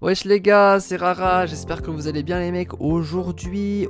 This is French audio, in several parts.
Wesh les gars, c'est Rara, j'espère que vous allez bien les mecs. Aujourd'hui,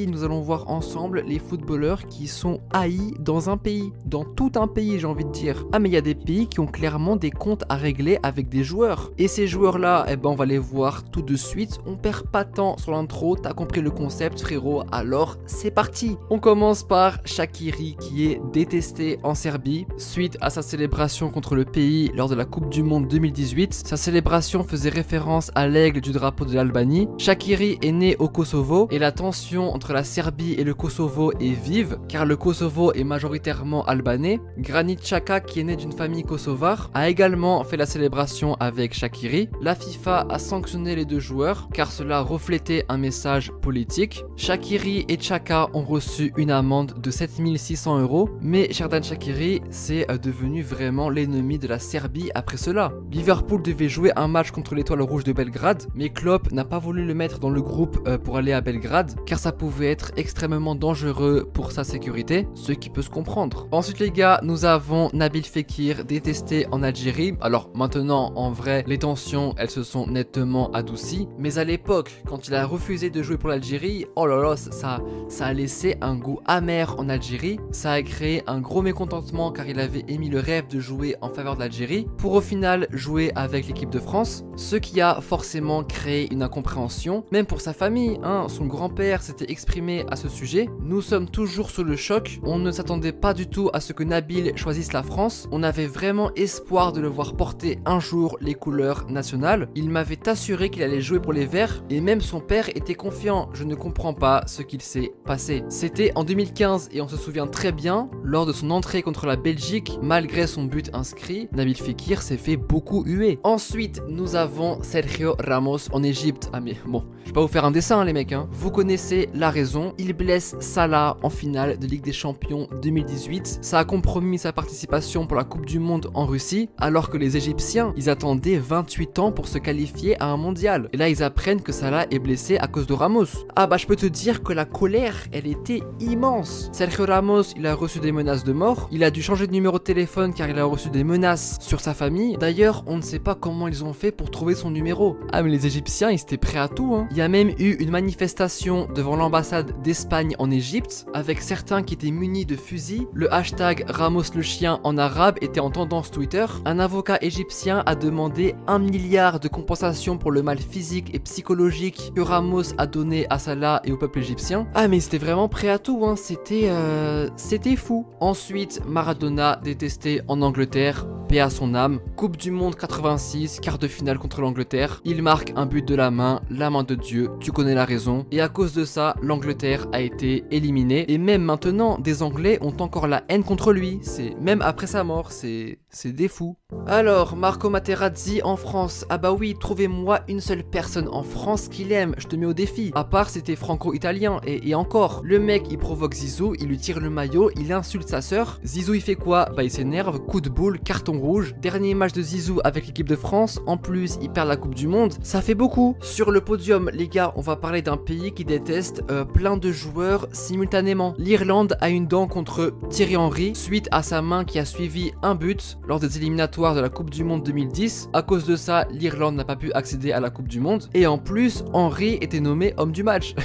nous allons voir ensemble les footballeurs qui sont haïs dans un pays, dans tout un pays j'ai envie de dire. Ah mais il y a des pays qui ont clairement des comptes à régler avec des joueurs. Et ces joueurs là, on va les voir tout de suite, on perd pas de temps sur l'intro, t'as compris le concept frérot, alors c'est parti. On commence par Shaqiri qui est détesté en Serbie suite à sa célébration contre le pays lors de la Coupe du Monde 2018. Sa célébration faisait référence à l'aigle du drapeau de l'Albanie. Shaqiri est né au Kosovo et la tension entre la Serbie et le Kosovo est vive car le Kosovo est majoritairement albanais. Granit Xhaka qui est né d'une famille kosovare a également fait la célébration avec Shaqiri. La FIFA a sanctionné les deux joueurs car cela reflétait un message politique. Shaqiri et Xhaka ont reçu une amende de 7600 €, mais Xherdan Shaqiri c'est devenu vraiment l'ennemi de la Serbie après cela. Liverpool devait jouer un match contre l'Étoile Rouge de Belgrade, mais Klopp n'a pas voulu le mettre dans le groupe pour aller à Belgrade car ça pouvait être extrêmement dangereux pour sa sécurité, ce qui peut se comprendre. Ensuite les gars, nous avons Nabil Fekir détesté en Algérie. Alors maintenant en vrai les tensions elles se sont nettement adoucies, mais à l'époque quand il a refusé de jouer pour l'Algérie, oh là là, ça a laissé un goût amer en Algérie. Ça a créé un gros mécontentement car il avait émis le rêve de jouer en faveur de l'Algérie pour au final jouer avec l'équipe de France, ce qui a forcément créé une incompréhension, même pour sa famille, son grand-père s'était exprimé à ce sujet. Nous sommes toujours sous le choc, on ne s'attendait pas du tout à ce que Nabil choisisse la France, on avait vraiment espoir de le voir porter un jour les couleurs nationales. Il m'avait assuré qu'il allait jouer pour les Verts et même son père était confiant. Je ne comprends pas ce qu'il s'est passé. C'était en 2015 et on se souvient très bien, lors de son entrée contre la Belgique, malgré son but inscrit, Nabil Fekir s'est fait beaucoup huer. Ensuite, nous avons Sergio Ramos en Égypte. Ah mais bon, je vais pas vous faire un dessin les mecs, Vous connaissez la raison, il blesse Salah en finale de Ligue des Champions 2018. Ça a compromis sa participation pour la Coupe du Monde en Russie, alors que les Égyptiens, ils attendaient 28 ans pour se qualifier à un mondial. Et là, ils apprennent que Salah est blessé à cause de Ramos. Ah bah je peux te dire que la colère, elle était immense. Sergio Ramos, il a reçu des menaces de mort, il a dû changer de numéro de téléphone car il a reçu des menaces sur sa famille. D'ailleurs, on ne sait pas comment ils ont fait pour trouver son numéro. Ah mais les Égyptiens, ils étaient prêts à tout. Il y a même eu une manifestation devant l'ambassade d'Espagne en Égypte, avec certains qui étaient munis de fusils. Le hashtag Ramos le chien en arabe était en tendance Twitter. Un avocat égyptien a demandé 1 milliard de compensation pour le mal physique et psychologique que Ramos a donné à Salah et au peuple égyptien. Ah mais c'était vraiment prêt à tout, c'était fou. Ensuite, Maradona détesté en Angleterre, paix à son âme. Coupe du Monde 86, quart de finale contre l'Angleterre. Il marque un but de la main de Dieu, tu connais la raison. Et à cause de ça, l'Angleterre a été éliminée. Et même maintenant, des Anglais ont encore la haine contre lui. Même après sa mort, c'est des fous. Alors, Marco Materazzi en France. Ah bah oui, trouvez-moi une seule personne en France qui l'aime, je te mets au défi. À part, c'était franco-italien, et encore. Le mec, il provoque Zizou, il lui tire le maillot, il insulte sa sœur. Zizou, il fait quoi? Bah il s'énerve, coup de boule, carton rouge. Dernier match de Zizou avec l'équipe de France, en plus, il perd la Coupe du Monde. Ça fait beaucoup. Sur le podium, les gars, on va parler d'un pays qui déteste plein de joueurs simultanément. L'Irlande a une dent contre Thierry Henry, suite à sa main qui a suivi un but lors des éliminatoires de la Coupe du Monde 2010. À cause de ça, l'Irlande n'a pas pu accéder à la Coupe du Monde. Et en plus, Henry était nommé homme du match.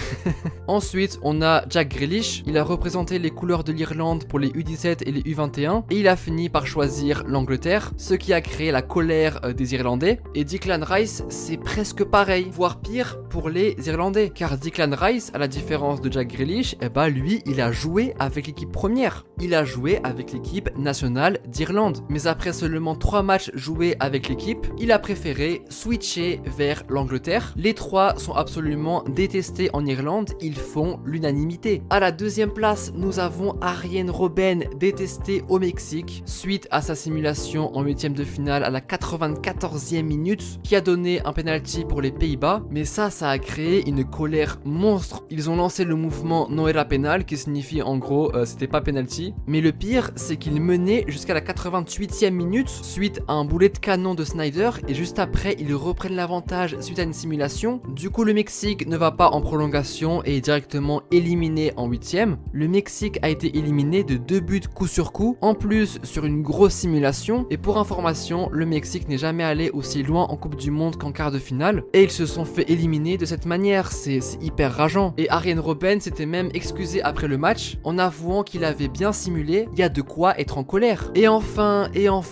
Ensuite, on a Jack Grealish. Il a représenté les couleurs de l'Irlande pour les U17 et les U21. Et il a fini par choisir l'Angleterre, ce qui a créé la colère des Irlandais. Et Declan Rice, c'est presque pareil, voire pire pour les Irlandais. Car Declan Rice, à la différence de Jack Grealish, lui, il a joué avec l'équipe première. Il a joué avec l'équipe nationale d'Irlande. Mais après seulement 3 matchs joués avec l'équipe, il a préféré switcher vers l'Angleterre. Les trois sont absolument détestés en Irlande, ils font l'unanimité. À la deuxième place, nous avons Arjen Robben, détesté au Mexique, suite à sa simulation en 8ème de finale à la 94e minute, qui a donné un penalty pour les Pays-Bas. Mais ça a créé une colère monstre. Ils ont lancé le mouvement No Era Penal, qui signifie en gros c'était pas penalty. Mais le pire, c'est qu'ils menaient jusqu'à la 88e minute suite à un boulet de canon de Snyder et juste après ils reprennent l'avantage suite à une simulation. Du coup le Mexique ne va pas en prolongation et est directement éliminé en 8ème. Le Mexique a été éliminé de 2 buts coup sur coup, en plus sur une grosse simulation. Et pour information, le Mexique n'est jamais allé aussi loin en Coupe du Monde qu'en quart de finale et ils se sont fait éliminer de cette manière, c'est hyper rageant. Et Arjen Robben s'était même excusé après le match en avouant qu'il avait bien simulé, il y a de quoi être en colère. Et enfin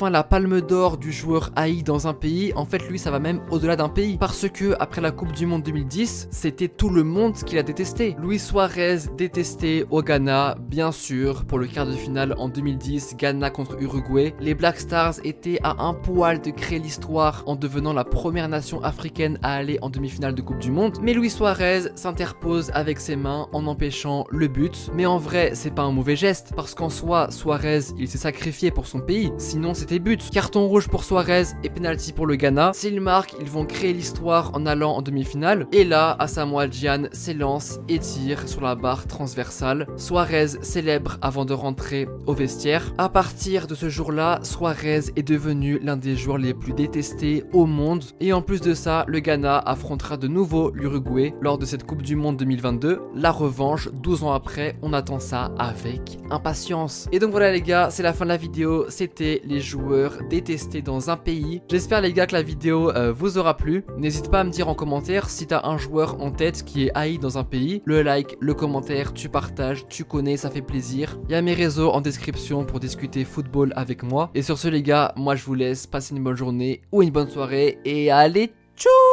la palme d'or du joueur haï dans un pays, en fait lui ça va même au-delà d'un pays, parce que après la Coupe du Monde 2010, c'était tout le monde qui l'a détesté. Luis Suarez détesté au Ghana, bien sûr, pour le quart de finale en 2010, Ghana contre Uruguay. Les Black Stars étaient à un poil de créer l'histoire en devenant la première nation africaine à aller en demi-finale de Coupe du Monde, mais Luis Suarez s'interpose avec ses mains en empêchant le but. Mais en vrai c'est pas un mauvais geste, parce qu'en soi Suarez il s'est sacrifié pour son pays, sinon c'était but. Carton rouge pour Suarez et penalty pour le Ghana. S'ils marquent, ils vont créer l'histoire en allant en demi-finale. Et là, Asamoah Gyan s'élance et tire sur la barre transversale. Suarez célèbre avant de rentrer au vestiaire. À partir de ce jour-là, Suarez est devenu l'un des joueurs les plus détestés au monde. Et en plus de ça, le Ghana affrontera de nouveau l'Uruguay lors de cette Coupe du Monde 2022. La revanche, 12 ans après, on attend ça avec impatience. Et donc voilà les gars, c'est la fin de la vidéo. C'était les joueurs détestés dans un pays. J'espère les gars que la vidéo vous aura plu. N'hésite pas à me dire en commentaire si t'as un joueur en tête qui est haï dans un pays. Le like, le commentaire, tu partages, tu connais, ça fait plaisir. Il y a mes réseaux en description pour discuter football avec moi. Et sur ce les gars, moi je vous laisse passer une bonne journée ou une bonne soirée et allez, tchou!